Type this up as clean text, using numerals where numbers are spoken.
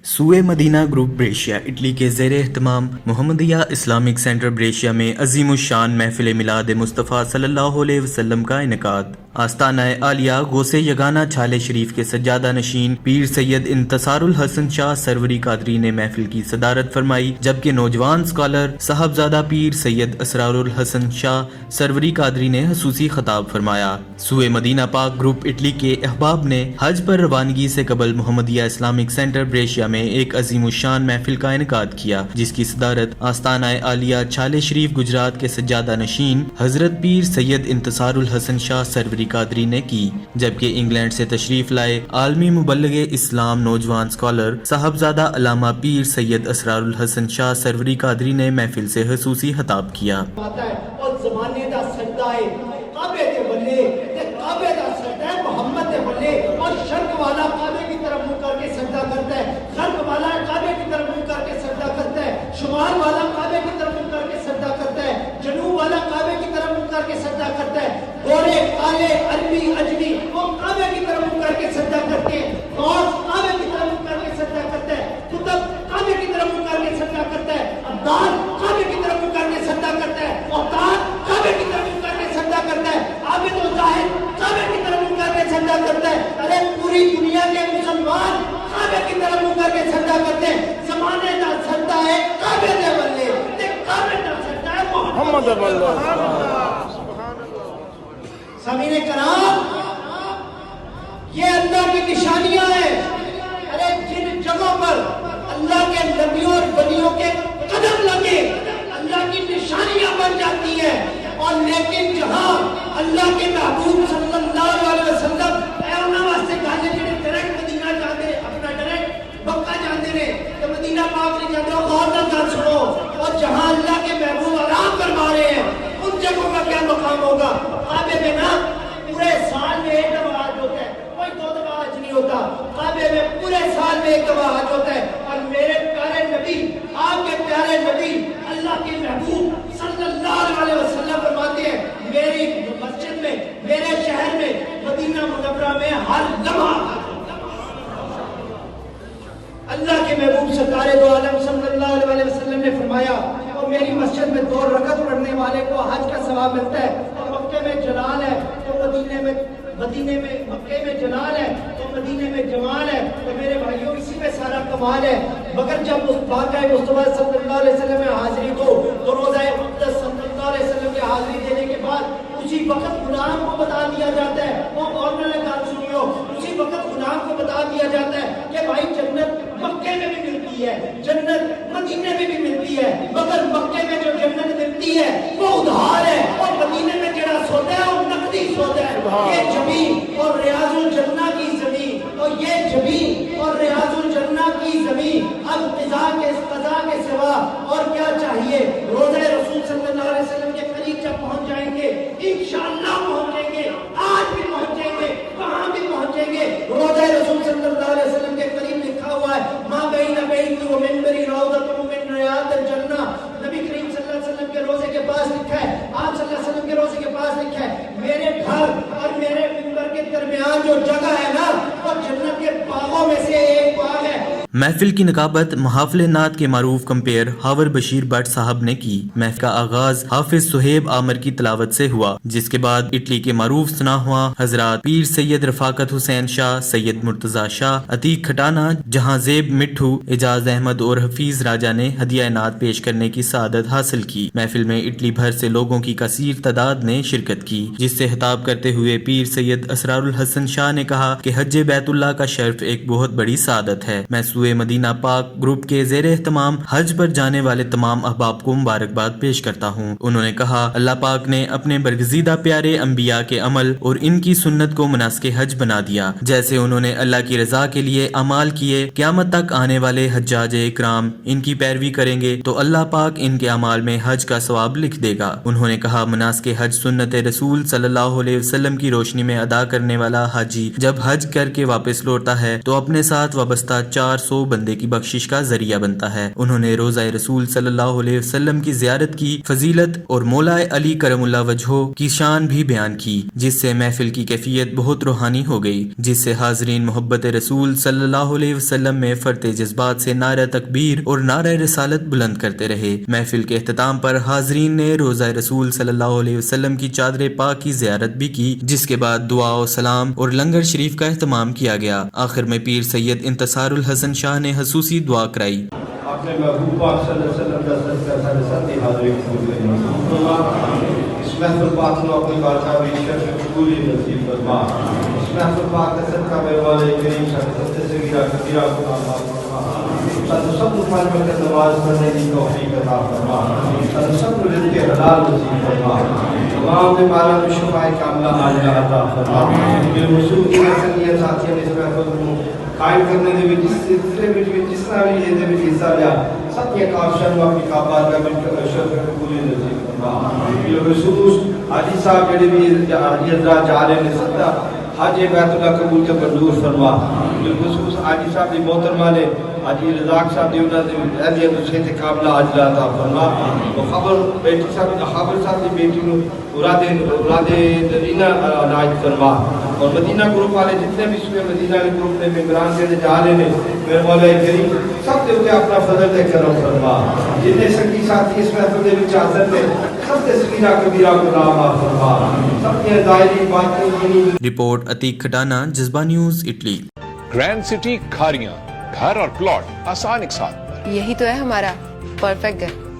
سوئے مدینہ group Brescia Italy کے زیر اہتمام محمدیہ اسلامک سینٹر بریشیا میں عظیم الشان محفل میلاد مصطفیٰ صلی اللہ علیہ وسلم کا انعقاد۔ آستانہ عالیہ غوث یگانہ چھالے شریف کے سجادہ نشین پیر سید انتصار الحسن شاہ سروری قادری نے محفل کی صدارت فرمائی، جبکہ نوجوان اسکالر صاحبزادہ پیر سید اسرار الحسن شاہ سروری قادری نے خصوصی خطاب فرمایا۔ سوئے مدینہ پاک گروپ اٹلی کے احباب نے حج پر روانگی سے قبل محمدیہ اسلامک سینٹر بریشیا میں ایک عظیم الشان محفل کا انعقاد کیا، جس کی صدارت آستانہ عالیہ چھالے شریف گجرات کے سجادہ نشین حضرت پیر سید انتصار الحسن شاہ سروری قادری نے کی، جبکہ انگلینڈ سے تشریف لائے عالمی مبلغ اسلام نوجوان اسکالر صاحبزادہ علامہ پیر سید اسرار الحسن شاہ سروری قادری نے محفل سے خصوصی خطاب کیا۔ اور زمانے دا سجدہ ہے کعبے دے بلے تے کعبے دا سجدہ ہے محمد دے بلے، اور شرق والا کعبے کی طرف منہ کر کے سجدہ کرتا ہے، غرب والا کعبے کی طرف منہ کر کے سجدہ کرتا ہے، شمال والا کعبے کی طرف منہ کر کے سجدہ کرتا ہے، جنوب والا کعبے کی طرف منہ کر کے سجدہ کرتا ہے، گورے کالے عربی اجمی وہ کعبے کی طرف منہ کر کے سجدہ کرتے ہیں، غوث کعبے کی طرف منہ کر کے سجدہ کرتا ہے، قطب کعبے کی طرف منہ کر کے سجدہ کرتا ہے، عبدال کعبے کی طرف منہ کر کے سجدہ کرتا ہے، اوتاد کعبے کی طرف منہ کر کے سجدہ کرتا ہے، عابد و زاہد کعبے کی طرف منہ کر کے سجدہ کرتا ہے۔ ارے پوری دنیا کے مسلمان کعبے کی طرف منہ کر کے سجدہ کرتے ہیں۔ زمانے کا سجدہ ہے کعبے دے بلے تے کعبے دا سجدہ ہے محمد سامعین کرام، یہ اللہ کی نشانیاں ہیں۔ ارے جن جگہوں پر اللہ کے نبیوں اور ولیوں کے قدم لگے اللہ کی نشانیاں بن جاتی ہیں، اور لیکن جہاں اللہ کے محبوب صلی اللہ علیہ وسلم اے انہاں واسطے گل جڑے ڈائریکٹ مدینہ جاندے اپنا ڈائریکٹ مکہ جاندے نے تے مدینہ پاک نہیں جاندے، غور نال گل سنو، اور جہاں اللہ کے محبوب آرام فرما رہے ہیں ان جگہوں کا کیا مقام ہوگا؟ کعبے میں نا پورے سال میں ایک دفعہ حج ہوتا ہے، کوئی دو دفعہ حج نہیں ہوتا، کعبے میں پورے سال میں ایک دفعہ حج ہوتا ہے۔ اور میرے پیارے نبی، آپ کے پیارے نبی اللہ کے محبوب صلی اللہ علیہ وسلم فرماتے ہیں میری مسجد میں، میرے شہر میں، مدینہ منورہ میں ہر لمحہ حج ہوتا ہے۔ اللہ کے محبوب سرکار دو عالم صلی اللہ علیہ وسلم نے فرمایا اور میری مسجد میں 2 رکعت پڑھنے والے کو حج کا ثواب ملتا ہے، اور مکے میں جلال ہے تو مکے میں جلال ہے تو مدینے میں جمال ہے، تو میرے بھائیوں اسی میں سارا کمال ہے۔ مگر جب واقعہ مصطفیٰ صلی اللہ علیہ وسلم میں حاضری ہو تو روزہ اقدس صلی اللہ علیہ وسلم کی حاضری دینے کے بعد اسی وقت غلام کو بتا دیا جاتا ہے، وہ اور نہ بات سنیو، اسی وقت غلام کو بتا دیا جاتا ہے کہ بھائی جنت مکے میں بھی ملتی ہے، جنت مدینے میں بھی ملتی ہے، مگر مکے میں جو جنت ملتی ہے وہ ادھار ہے، اور مدینے میں جڑا سودا ہے وہ نقدی سودا ہے۔ یہ جبین اور ریاض الجنہ کی زمین، اور یہ جبین اور ریاض الجنہ کی زمین اب قضا کے سوا اور کیا چاہیے؟ روزہ رسول صلی اللہ علیہ وسلم کے قریب جب پہنچ جائیں گے انشاءاللہ پہنچیں گے، آج بھی پہنچیں گے، وہاں بھی پہنچیں گے۔ روزہ رسول صلی اللہ علیہ وسلم کے قریب لکھا ہوا ہے ما بین بیتی و منبری روضۃ من ریاض الجنہ، نبی کریم صلی اللہ علیہ وسلم کے روزے کے پاس لکھا ہے، آپ صلی اللہ علیہ وسلم کے روزے کے پاس لکھا ہے میرے گھر اور میرے منبر کے درمیان جو جگہ ہے نا وہ جنت کے باغوں میں سے ایک باغ ہے۔ محفل کی نقابت محافل نعت کے معروف کمپیر ہاور بشیر بٹ صاحب نے کی۔ محفل کا آغاز حافظ سہیب عامر کی تلاوت سے ہوا، جس کے بعد اٹلی کے معروف ثناء حضرات پیر سید رفاقت حسین شاہ، سید مرتضی شاہ، عتیق کھٹانا، جہاں زیب مٹھو، اعجاز احمد اور حفیظ راجہ نے ہدیہ نعت پیش کرنے کی سعادت حاصل کی۔ محفل میں اٹلی بھر سے لوگوں کی کثیر تعداد نے شرکت کی، جس سے خطاب کرتے ہوئے پیر سید اسرار الحسن شاہ نے کہا کہ حج بیت اللہ کا شرف ایک بہت بڑی سعادت ہے۔ میں سوئے مدینہ پاک گروپ کے زیر اہتمام حج پر جانے والے تمام احباب کو مبارکباد پیش کرتا ہوں۔ انہوں نے کہا اللہ پاک نے اپنے برگزیدہ پیارے انبیاء کے عمل اور ان کی سنت کو مناسک حج بنا دیا، جیسے انہوں نے اللہ کی رضا کے لیے اعمال کیے، قیامت تک آنے والے حجاج اکرام ان کی پیروی کریں گے تو اللہ پاک ان کے اعمال میں حج کا ثواب لکھ دے گا۔ انہوں نے کہا مناسک حج سنت رسول صلی اللہ علیہ وسلم کی روشنی میں ادا کرنے والا حاجی جب حج کر کے واپس لوٹتا ہے تو اپنے ساتھ وابستہ 4 100 بندے کی بخشش کا ذریعہ بنتا ہے۔ انہوں نے روضہ رسول صلی اللہ علیہ وسلم کی زیارت کی فضیلت اور مولا علی کرم اللہ وجہہ کی شان بھی بیان کی، جس سے محفل کی کیفیت بہت روحانی ہو گئی، جس سے حاضرین محبت رسول صلی اللہ علیہ وسلم میں فرط جذبات سے نعرہ تکبیر اور نعرہ رسالت بلند کرتے رہے۔ محفل کے اختتام پر حاضرین نے روضہ رسول صلی اللہ علیہ وسلم کی چادر پاک کی زیارت بھی کی، جس کے بعد دعا و سلام اور لنگر شریف کا اہتمام کیا گیا۔ آخر میں پیر سید انتصار الحسن شاہ نے خصوصی دعا کرائی۔ اپنے محبوب پاک صلی اللہ علیہ وسلم کا صدقہ سارے ساتھی حاضری قبول کریں۔ اس محفل پاک کو اپنی بارگاہ میں شرف قبولی نصیب فرما۔ اس محفل پاک کا صدقہ میرے والے کریم صاحب سے گرا کبیرہ کو معاف فرما۔ سب پانچ وقت نماز پڑھنے کی توفیق عطا فرما۔ سب رزق حلال نصیب فرما۔ تمام بیماروں کو شفا کاملہ عاجلہ عطا فرما۔ بالخصوص کے ساتھیوں نے اس محفل کو قائم کرنے دے جس سلسلے میں جس طرح بھی یہ دے حصہ لیا سب کے کافشن و اپنی کعبہ کا مل کر شرف قبولی نصیب فرما۔ بالخصوص حاجی صاحب جڑے بھی حاجی حضرات جا رہے ہیں سب حج بیت اللہ قبول کے منظور فرما۔ بالخصوص حاجی صاحب دی محترمہ نے حاجی رزاق صاحب دی انہوں نے اہلیت سے کاملہ عاجلہ عطا فرما۔ خبر بیٹی صاحب خبر صاحب دی بیٹی نو اولاد نرینہ عنایت فرما۔ اور مدینہ گروپ والے جتنے بھی سوئے مدینہ کے گروپ میں ممبران سے جا رہے ہیں میرے مولا کریم سب کے اوپر اپنا فضل دے کرم فرما۔ جتنے سنگی ساتھی اس محفل دے وچ حاضر نے سب کے صغیرہ کبیرہ کو معاف فرما۔ سب کے ظاہری باطنی دینی رپورٹ عتیق کھٹانا، جذبہ news, Italy. Grand city Kharian, گھر اور پلاٹ آسان ایک ساتھ۔ یہی تو ہے ہمارا پرفیکٹ گھر۔